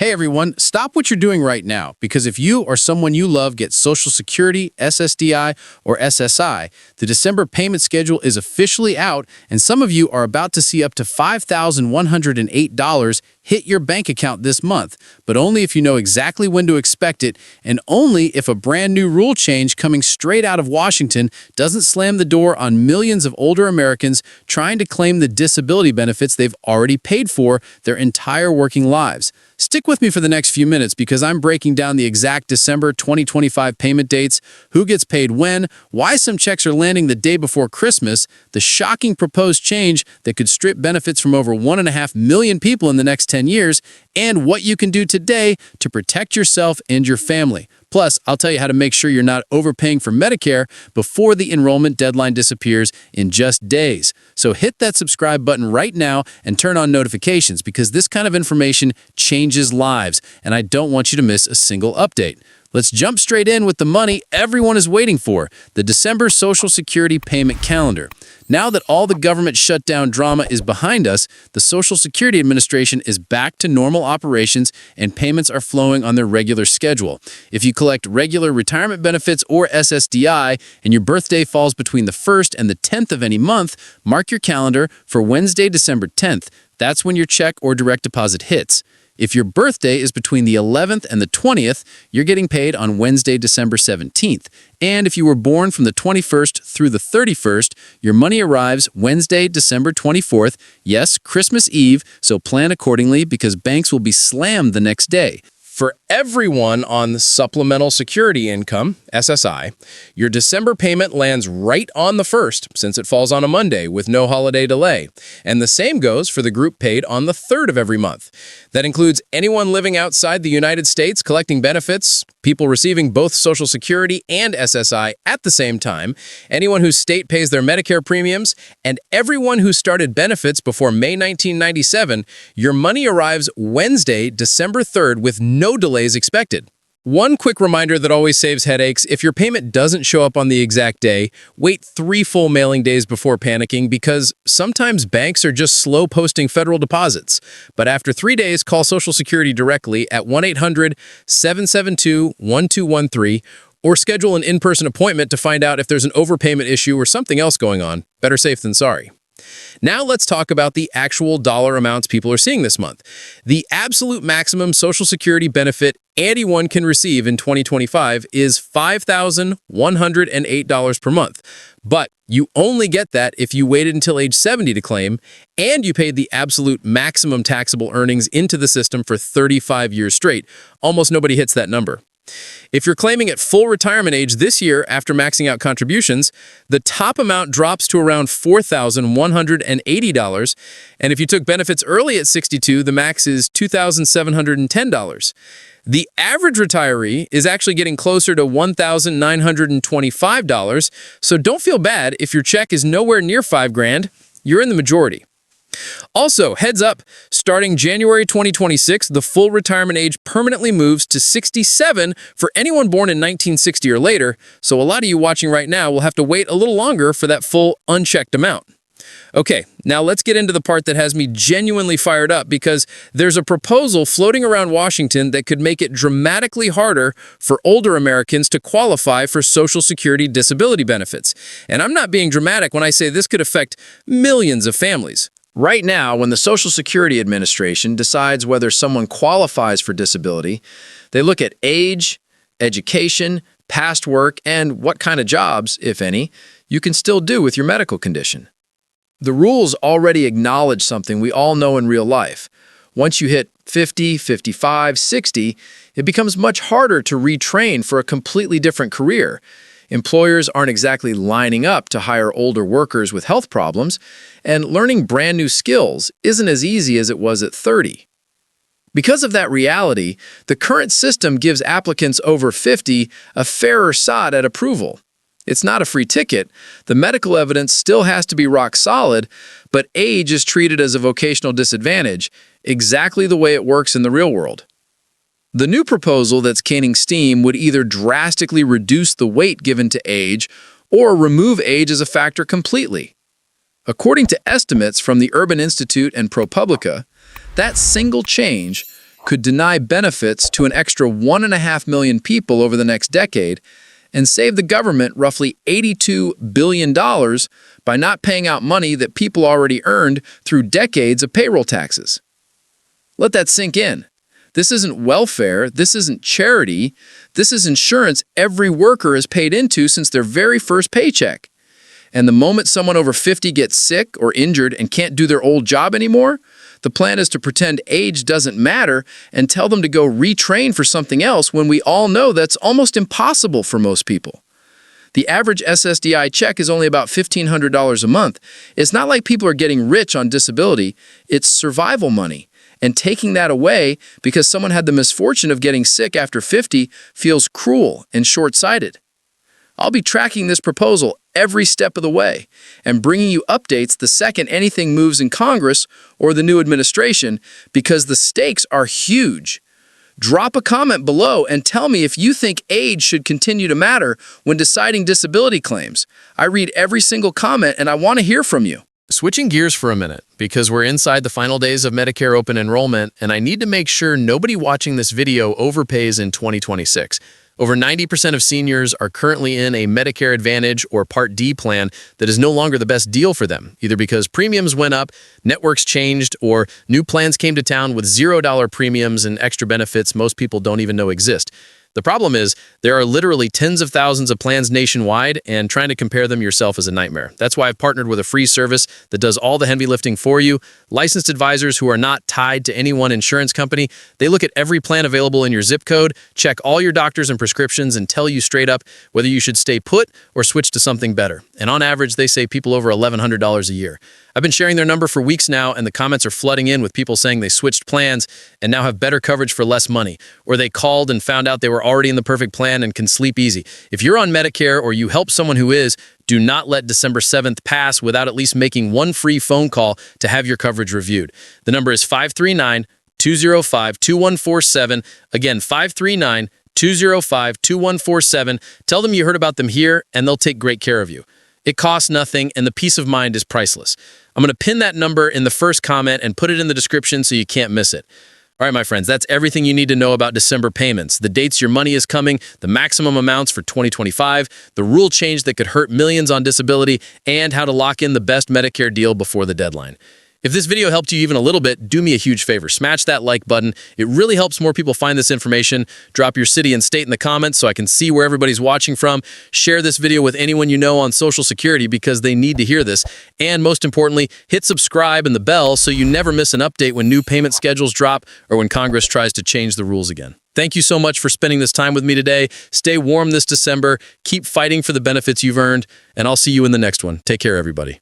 Hey everyone, stop what you're doing right now, because if you or someone you love gets Social Security, SSDI, or SSI, the December payment schedule is officially out, and some of you are about to see up to $5,108 hit your bank account this month, but only if you know exactly when to expect it, and only if a brand new rule change coming straight out of Washington doesn't slam the door on millions of older Americans trying to claim the disability benefits they've already paid for their entire working lives. Stick with me for the next few minutes because I'm breaking down the exact December 2025 payment dates, who gets paid when, why some checks are landing the day before Christmas, the shocking proposed change that could strip benefits from over 1.5 million people in the next 10 years, and what you can do today to protect yourself and your family. Plus, I'll tell you how to make sure you're not overpaying for Medicare before the enrollment deadline disappears in just days. So hit that subscribe button right now and turn on notifications because this kind of information changes lives, and I don't want you to miss a single update. Let's jump straight in with the money everyone is waiting for, the December Social Security payment calendar. Now that all the government shutdown drama is behind us, the Social Security Administration is back to normal operations and payments are flowing on their regular schedule. If you collect regular retirement benefits or SSDI and your birthday falls between the 1st and the 10th of any month, mark your calendar for Wednesday, December 10th. That's when your check or direct deposit hits. If your birthday is between the 11th and the 20th, you're getting paid on Wednesday, December 17th. And if you were born from the 21st through the 31st, your money arrives Wednesday, December 24th. Yes, Christmas Eve, so plan accordingly because banks will be slammed the next day. For everyone on Supplemental Security Income, SSI, your December payment lands right on the 1st, since it falls on a Monday with no holiday delay. And the same goes for the group paid on the 3rd of every month. That includes anyone living outside the United States collecting benefits, people receiving both Social Security and SSI at the same time, anyone whose state pays their Medicare premiums, and everyone who started benefits before May 1997. Your money arrives Wednesday, December 3rd with no delays expected. One quick reminder that always saves headaches: if your payment doesn't show up on the exact day, wait 3 full mailing days before panicking because sometimes banks are just slow posting federal deposits. But after 3 days, call Social Security directly at 1-800-772-1213 or schedule an in-person appointment to find out if there's an overpayment issue or something else going on. Better safe than sorry. Now let's talk about the actual dollar amounts people are seeing this month. The absolute maximum Social Security benefit anyone can receive in 2025 is $5,108 per month. But you only get that if you waited until age 70 to claim, and you paid the absolute maximum taxable earnings into the system for 35 years straight. Almost nobody hits that number. If you're claiming at full retirement age this year after maxing out contributions, the top amount drops to around $4,180, and if you took benefits early at 62, the max is $2,710. The average retiree is actually getting closer to $1,925, so don't feel bad if your check is nowhere near $5,000. You're in the majority. Also, heads up, starting January 2026, the full retirement age permanently moves to 67 for anyone born in 1960 or later, so a lot of you watching right now will have to wait a little longer for that full unchecked amount. Okay, now let's get into the part that has me genuinely fired up because there's a proposal floating around Washington that could make it dramatically harder for older Americans to qualify for Social Security disability benefits. And I'm not being dramatic when I say this could affect millions of families. Right now, when the Social Security Administration decides whether someone qualifies for disability, they look at age, education, past work, and what kind of jobs, if any, you can still do with your medical condition. The rules already acknowledge something we all know in real life. Once you hit 50, 55, 60, it becomes much harder to retrain for a completely different career. Employers aren't exactly lining up to hire older workers with health problems, and learning brand new skills isn't as easy as it was at 30. Because of that reality, the current system gives applicants over 50 a fairer shot at approval. It's not a free ticket. The medical evidence still has to be rock solid, but age is treated as a vocational disadvantage, exactly the way it works in the real world. The new proposal that's gaining steam would either drastically reduce the weight given to age or remove age as a factor completely. According to estimates from the Urban Institute and ProPublica, that single change could deny benefits to an extra 1.5 million people over the next decade and save the government roughly $82 billion by not paying out money that people already earned through decades of payroll taxes. Let that sink in. This isn't welfare, this isn't charity, this is insurance every worker has paid into since their very first paycheck. And the moment someone over 50 gets sick or injured and can't do their old job anymore, the plan is to pretend age doesn't matter and tell them to go retrain for something else when we all know that's almost impossible for most people. The average SSDI check is only about $1,500 a month. It's not like people are getting rich on disability, it's survival money. And taking that away because someone had the misfortune of getting sick after 50 feels cruel and short-sighted. I'll be tracking this proposal every step of the way and bringing you updates the second anything moves in Congress or the new administration because the stakes are huge. Drop a comment below and tell me if you think age should continue to matter when deciding disability claims. I read every single comment and I want to hear from you. Switching gears for a minute, because we're inside the final days of Medicare open enrollment, and I need to make sure nobody watching this video overpays in 2026. Over 90% of seniors are currently in a Medicare Advantage or Part D plan that is no longer the best deal for them, either because premiums went up, networks changed, or new plans came to town with $0 premiums and extra benefits most people don't even know exist. The problem is, there are literally tens of thousands of plans nationwide, and trying to compare them yourself is a nightmare. That's why I've partnered with a free service that does all the heavy lifting for you. Licensed advisors who are not tied to any one insurance company. They look at every plan available in your zip code, check all your doctors and prescriptions, and tell you straight up whether you should stay put or switch to something better. And on average, they save people over $1,100 a year. I've been sharing their number for weeks now, and the comments are flooding in with people saying they switched plans and now have better coverage for less money, or they called and found out they were already in the perfect plan and can sleep easy. If you're on Medicare or you help someone who is, do not let December 7th pass without at least making one free phone call to have your coverage reviewed. The number is 539-205-2147. Again, 539-205-2147. Tell them you heard about them here, and they'll take great care of you. It costs nothing, and the peace of mind is priceless. I'm going to pin that number in the first comment and put it in the description so you can't miss it. All right, my friends, that's everything you need to know about December payments, the dates your money is coming, the maximum amounts for 2025, the rule change that could hurt millions on disability, and how to lock in the best Medicare deal before the deadline. If this video helped you even a little bit, do me a huge favor. Smash that like button. It really helps more people find this information. Drop your city and state in the comments so I can see where everybody's watching from. Share this video with anyone you know on Social Security because they need to hear this. And most importantly, hit subscribe and the bell so you never miss an update when new payment schedules drop or when Congress tries to change the rules again. Thank you so much for spending this time with me today. Stay warm this December. Keep fighting for the benefits you've earned, and I'll see you in the next one. Take care, everybody.